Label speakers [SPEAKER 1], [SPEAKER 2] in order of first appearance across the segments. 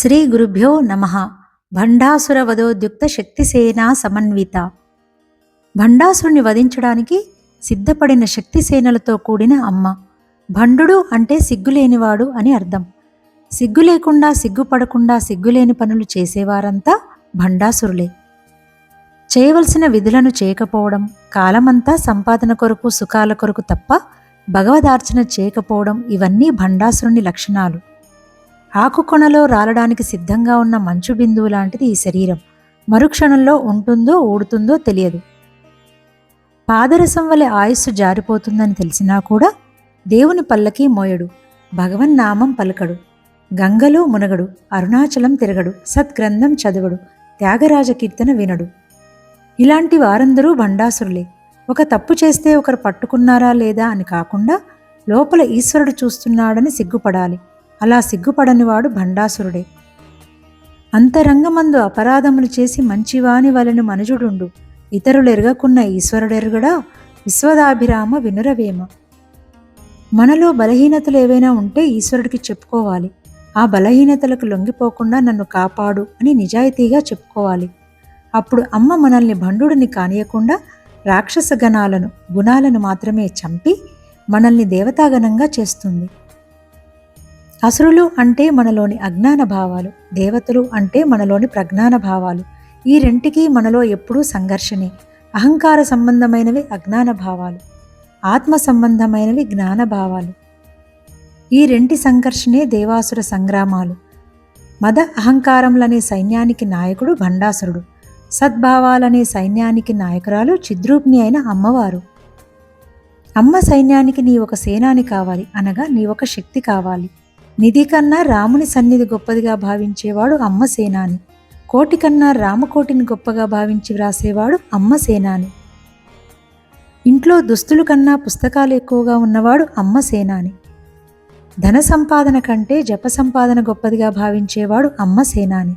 [SPEAKER 1] శ్రీ గురుభ్యో నమః. భండాసురవధోద్యుక్త శక్తిసేనా సమన్విత. భండాసురుని వధించడానికి సిద్ధపడిన శక్తిసేనలతో కూడిన అమ్మ. భండుడు అంటే సిగ్గులేనివాడు అని అర్థం. సిగ్గు లేకుండా, సిగ్గుపడకుండా, సిగ్గులేని పనులు చేసేవారంతా భండాసురులే. చేయవలసిన విధులను చేయకపోవడం, కాలమంతా సంపాదన కొరకు, సుఖాల కొరకు తప్ప భగవదార్చన చేయకపోవడం, ఇవన్నీ భండాసురుని లక్షణాలు. ఆకుకొనలో రాలడానికి సిద్ధంగా ఉన్న మంచు బిందువు లాంటిది ఈ శరీరం. మరుక్షణంలో ఉంటుందో ఊడుతుందో తెలియదు. పాదరసం వలె ఆయుస్సు జారిపోతుందని తెలిసినా కూడా దేవుని పల్లకి మోయడు, భగవన్నామం పలకడు, గంగలో మునగడు, అరుణాచలం తిరగడు, సద్గ్రంథం చదవడు, త్యాగరాజ కీర్తన వినడు. ఇలాంటి వారందరూ భండాసురులే. ఒక తప్పు చేస్తే ఒకరు పట్టుకున్నారా లేదా అని కాకుండా లోపల ఈశ్వరుడు చూస్తున్నాడని సిగ్గుపడాలి. అలా సిగ్గుపడనివాడు భండాసురుడే. అంతరంగమందు అపరాధములు చేసి మంచివాని వలెను మనుజుడుండు, ఇతరులెరగకున్న ఈశ్వరుడెరుగడా, విశ్వదాభిరామ వినురవేమ. మనలో బలహీనతలు ఏవైనా ఉంటే ఈశ్వరుడికి చెప్పుకోవాలి. ఆ బలహీనతలకు లొంగిపోకుండా నన్ను కాపాడు అని నిజాయితీగా చెప్పుకోవాలి. అప్పుడు అమ్మ మనల్ని భండుడిని కానియకుండా రాక్షస గుణాలను మాత్రమే చంపి మనల్ని దేవతాగణంగా చేస్తుంది. అసురులు అంటే మనలోని అజ్ఞాన భావాలు, దేవతలు అంటే మనలోని ప్రజ్ఞాన భావాలు. ఈ రెంటికి మనలో ఎప్పుడూ సంఘర్షణే. అహంకార సంబంధమైనవి అజ్ఞాన భావాలు, ఆత్మ సంబంధమైనవి జ్ఞాన భావాలు. ఈ రెంటి సంఘర్షణే దేవాసుర సంగ్రామాలు. మద అహంకారములనే సైన్యానికి నాయకుడు భండాసురుడు. సద్భావాలనే సైన్యానికి నాయకురాలు చిద్రూపిణి అయిన అమ్మవారు. అమ్మ సైన్యానికి నీ ఒక సేనాని కావాలి, అనగా నీ ఒక శక్తి కావాలి. నిధి కన్నా రాముని సన్నిధి గొప్పదిగా భావించేవాడు అమ్మ సేనాని. కోటి కన్నా రామకోటిని గొప్పగా భావించి వ్రాసేవాడు అమ్మ సేనాని. ఇంట్లో దుస్తులు కన్నా పుస్తకాలు ఎక్కువగా ఉన్నవాడు అమ్మ సేనాని. ధన సంపాదన కంటే జప సంపాదన గొప్పదిగా భావించేవాడు అమ్మ సేనాని.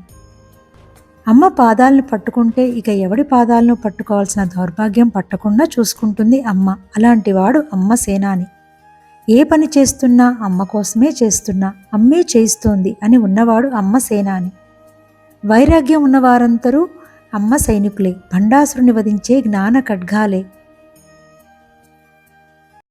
[SPEAKER 1] అమ్మ పాదాలను పట్టుకుంటే ఇక ఎవడి పాదాలను పట్టుకోవాల్సిన దౌర్భాగ్యం పట్టకుండా చూసుకుంటుంది అమ్మ. అలాంటివాడు అమ్మ సేనాని. ఏ పని చేస్తున్నా అమ్మ కోసమే చేస్తున్నా, అమ్మే చేయిస్తోంది అని ఉన్నవాడు అమ్మ సేనాని. వైరాగ్యం ఉన్నవారందరూ అమ్మ సైనికులే, భండాసురుని వధించే జ్ఞాన ఖడ్గాలే.